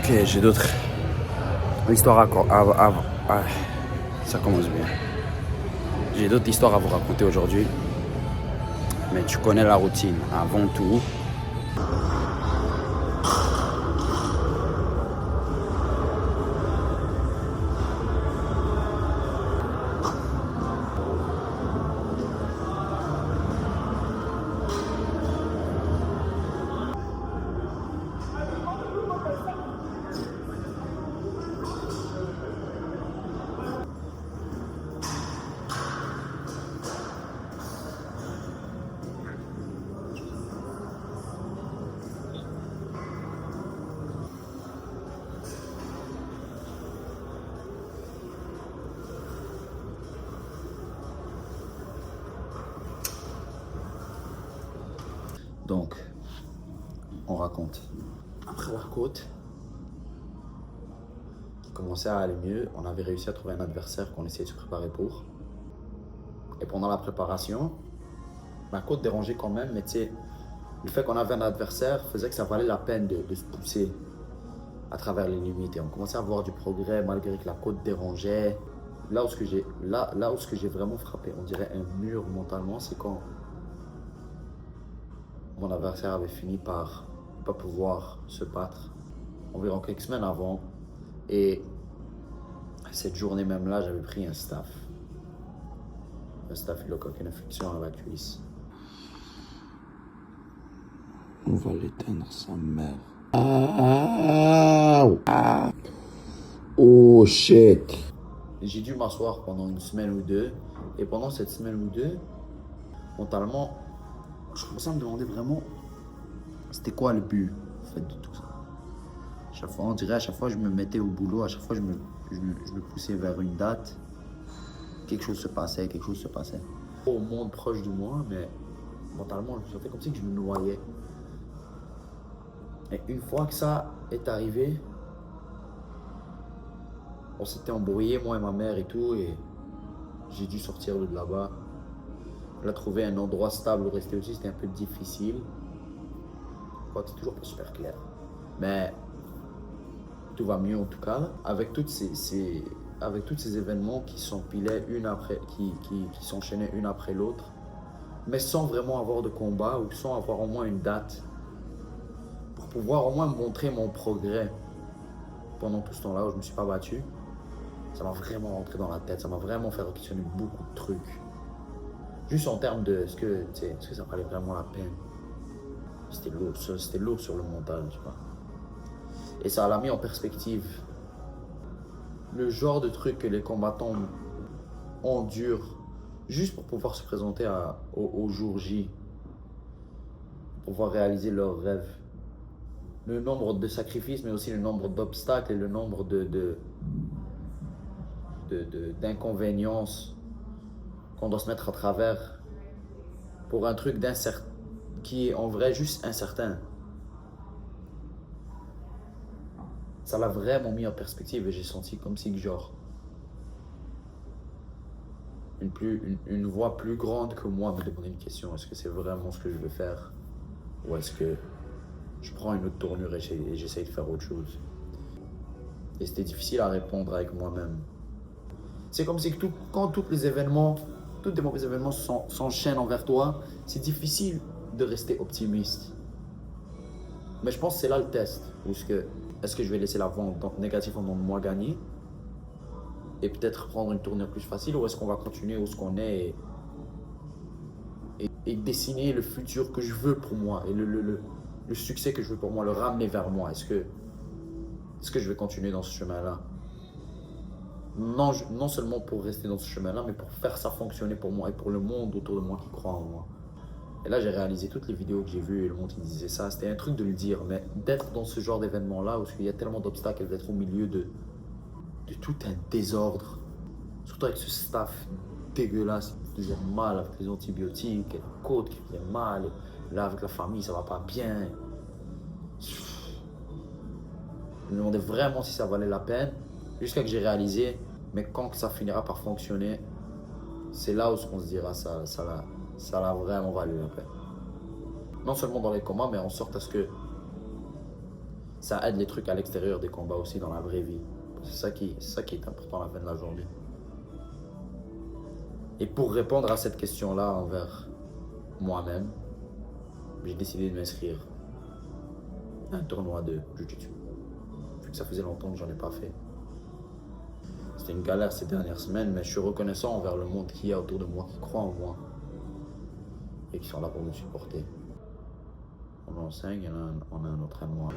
Ok, j'ai d'autres histoires ça commence bien. J'ai d'autres histoires à vous raconter aujourd'hui. Mais tu connais la routine. Avant tout, donc, on raconte. Après Warcoat, qui commençait à aller mieux, on avait réussi à trouver un adversaire qu'on essayait de se préparer pour. Et pendant la préparation, ma côte dérangeait quand même, mais tu sais, le fait qu'on avait un adversaire faisait que ça valait la peine de se pousser à travers les limites. Et on commençait à voir du progrès malgré que la côte dérangeait. Là où ce que j'ai vraiment frappé, on dirait un mur mentalement, c'est quand mon adversaire avait fini par ne pas pouvoir se battre environ quelques semaines avant. Et cette journée même là, j'avais pris un staphylocoque, une infection à la cuisse. On va l'éteindre, sa mère. Ah. Oh shit. J'ai dû m'asseoir pendant une semaine ou deux. Et pendant cette semaine ou deux, mentalement, je commençais à me demander vraiment c'était quoi le but en fait, de tout ça. Chaque fois, on dirait à chaque fois je me mettais au boulot, à chaque fois je me poussais vers une date, quelque chose se passait. Au monde proche de moi, mais mentalement, je me sentais comme si je me noyais. Et une fois que ça est arrivé, on s'était embrouillé, moi et ma mère et tout, et j'ai dû sortir de là-bas. Là, trouver un endroit stable où rester aussi, c'était un peu difficile. C'est toujours pas super clair. Mais tout va mieux en tout cas. Avec tous ces événements qui s'empilaient qui s'enchaînaient une après l'autre, mais sans vraiment avoir de combat ou sans avoir au moins une date pour pouvoir au moins montrer mon progrès pendant tout ce temps-là où je me suis pas battu. Ça m'a vraiment rentré dans la tête, ça m'a vraiment fait questionner beaucoup de trucs. Juste en termes de est-ce que ça valait vraiment la peine. C'était lourd sur le mental, tu vois. Et ça l'a mis en perspective le genre de trucs que les combattants endurent juste pour pouvoir se présenter au jour J, pour pouvoir réaliser leurs rêves. Le nombre de sacrifices, mais aussi le nombre d'obstacles et le nombre d'inconvéniences qu'on doit se mettre à travers pour un truc qui est en vrai juste incertain. Ça l'a vraiment mis en perspective et j'ai senti comme si genre une voix plus grande que moi me demandait une question. Est-ce que c'est vraiment ce que je veux faire? Ou est-ce que je prends une autre tournure et j'essaye de faire autre chose? Et c'était difficile à répondre avec moi-même. C'est comme si quand tous les mauvais événements s'enchaînent envers toi, c'est difficile de rester optimiste. Mais je pense que c'est là le test. Est-ce que je vais laisser la vente négative en moi gagner et peut-être prendre une tournure plus facile, ou est-ce qu'on va continuer où ce qu'on est et dessiner le futur que je veux pour moi et le succès que je veux pour moi, le ramener vers moi? Est-ce que je vais continuer dans ce chemin-là? Non seulement pour rester dans ce chemin-là, mais pour faire ça fonctionner pour moi et pour le monde autour de moi qui croit en moi. Et là, j'ai réalisé toutes les vidéos que j'ai vues et le monde qui disait ça. C'était un truc de le dire, mais d'être dans ce genre d'événement-là où il y a tellement d'obstacles, d'être au milieu de tout un désordre, surtout avec ce staff dégueulasse qui faisait mal avec les antibiotiques, et la côte qui faisait mal, et là avec la famille ça va pas bien. Je me demandais vraiment si ça valait la peine, jusqu'à que j'ai réalisé, mais quand ça finira par fonctionner, c'est là où on se dira ça l'a vraiment valu la peine. Non seulement dans les combats, mais en sorte à ce que ça aide les trucs à l'extérieur des combats aussi dans la vraie vie. C'est ça qui est important à la fin de la journée. Et pour répondre à cette question-là envers moi-même, j'ai décidé de m'inscrire à un tournoi de Jiu-Jitsu. Vu que ça faisait longtemps que j'en ai pas fait. C'était une galère ces dernières semaines, mais je suis reconnaissant envers le monde qui est autour de moi, qui croit en moi et qui sont là pour me supporter. On enseigne et là, on a un entraînement.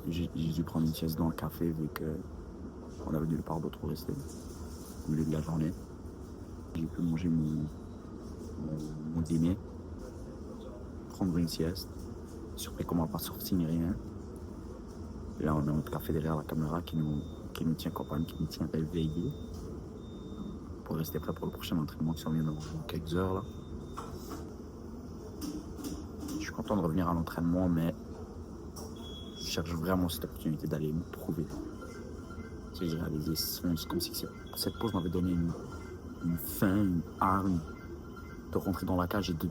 J'ai dû prendre une sieste dans le café vu qu'on avait nulle part d'autre où rester au milieu de la journée. J'ai pu manger mon dîner, prendre une sieste, surpris qu'on m'a pas sorti ni rien. Et là, on a notre café derrière la caméra qui nous tient compagnie, qui nous tient réveillés pour rester prêt pour le prochain entraînement qui s'en vient dans quelques heures. Là. Je suis content de revenir à l'entraînement, mais je cherche vraiment cette opportunité d'aller me prouver. Si j'ai réalisé, c'est comme si cette pause m'avait donné une fin, une arme de rentrer dans la cage et de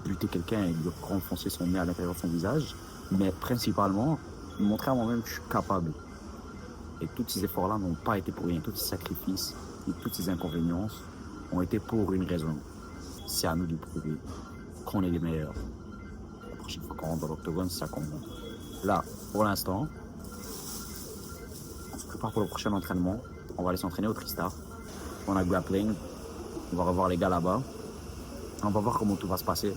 buter quelqu'un et de renfoncer son nez à l'intérieur de son visage, mais principalement montrer à moi-même que je suis capable. Et tous ces efforts-là n'ont pas été pour rien, tous ces sacrifices et toutes ces inconvéniences ont été pour une raison. C'est à nous de prouver qu'on est les meilleurs. La prochaine fois qu'on rentre dans l'octogone, c'est ça qu'on montre. Là, pour l'instant, on se prépare pour le prochain entraînement. On va aller s'entraîner au Tristar. On a grappling. On va revoir les gars là-bas. On va voir comment tout va se passer.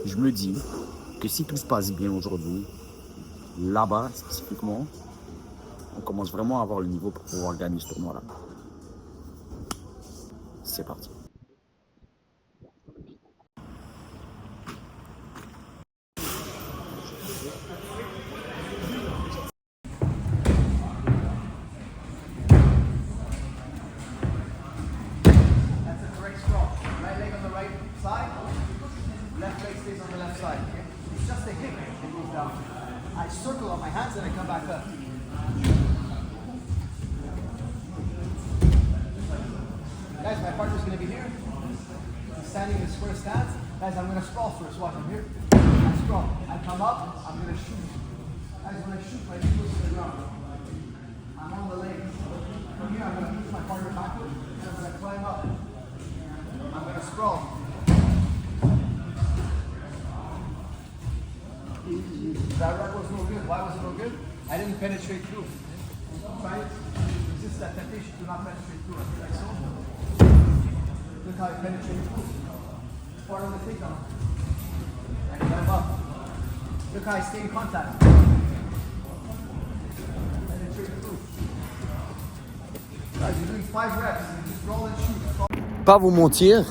Je me dis que si tout se passe bien aujourd'hui, là-bas spécifiquement, on commence vraiment à avoir le niveau pour pouvoir gagner ce tournoi-là. C'est parti. I circle on my hands and I come back up. Guys, my partner's going to be here. He's standing in a square stance. Guys, I'm going to sprawl first. Watch, I'm here. I sprawl. I come up. I'm going to shoot. Guys, when I shoot, my knee goes to the ground. I'm on the legs. From here, I'm going to push my partner backward. And I'm going to climb up. I'm going to sprawl. That rep was no good. Why was it no good? I didn't penetrate through. Try it. Resist that temptation to not penetrate through. Like so. Look how it penetrates through. It's part of the takedown. And climb up. Look how I stay in contact. Penetrate through. Guys, you're doing 5 reps. You just roll and shoot. Pas vous mentir,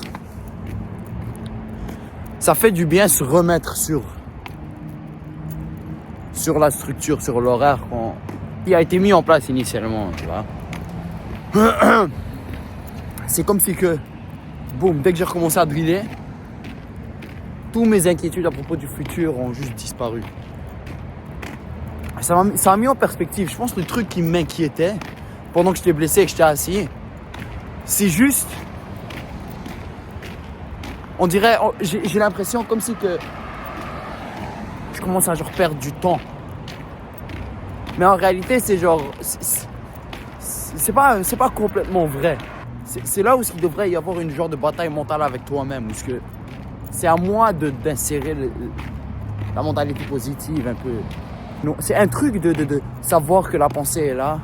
ça fait du bien se remettre sur la structure, sur l'horaire qui a été mis en place initialement, tu vois. C'est comme si que, boum, dès que j'ai recommencé à driller, toutes mes inquiétudes à propos du futur ont juste disparu. Ça a mis en perspective. Je pense que le truc qui m'inquiétait pendant que j'étais blessé et que j'étais assis, c'est juste, on dirait, j'ai l'impression comme si que je commence à genre perdre du temps. Mais en réalité, c'est genre, c'est pas complètement vrai. C'est là où il devrait y avoir une genre de bataille mentale avec toi-même, parce que c'est à moi d'insérer la mentalité positive un peu. Non, c'est un truc de savoir que la pensée est là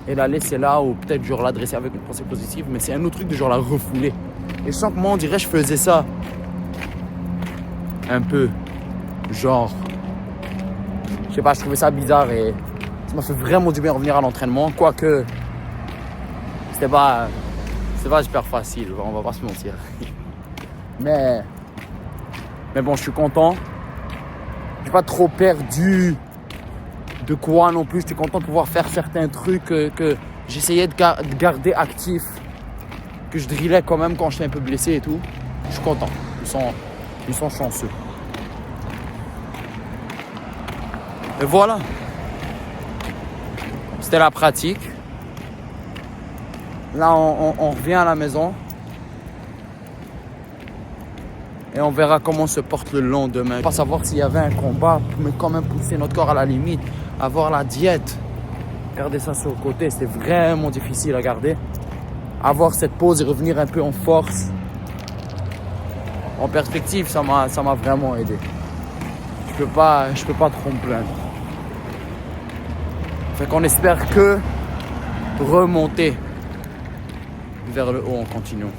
et la laisser là, ou peut-être genre l'adresser avec une pensée positive, mais c'est un autre truc de genre la refouler. Et je sens que moi, on dirait, je faisais ça un peu, genre, je sais pas, je trouvais ça bizarre et ça m'a fait vraiment du bien de revenir à l'entraînement, quoique c'était pas super facile, on va pas se mentir. Mais bon, je suis content. J'ai pas trop perdu de quoi non plus. J'étais content de pouvoir faire certains trucs que j'essayais de garder actifs, que je drillais quand même quand j'étais un peu blessé et tout. Je suis content. Ils sont chanceux. Et voilà. C'était la pratique. Là, on revient à la maison. Et on verra comment se porte le lendemain. Pas savoir s'il y avait un combat, mais quand même pousser notre corps à la limite. Avoir la diète. Garder ça sur le côté, c'est vraiment difficile à garder. Avoir cette pause et revenir un peu en force. En perspective, ça m'a vraiment aidé. Je peux pas trop me plaindre. Fait qu'on espère que remonter vers le haut en continuant.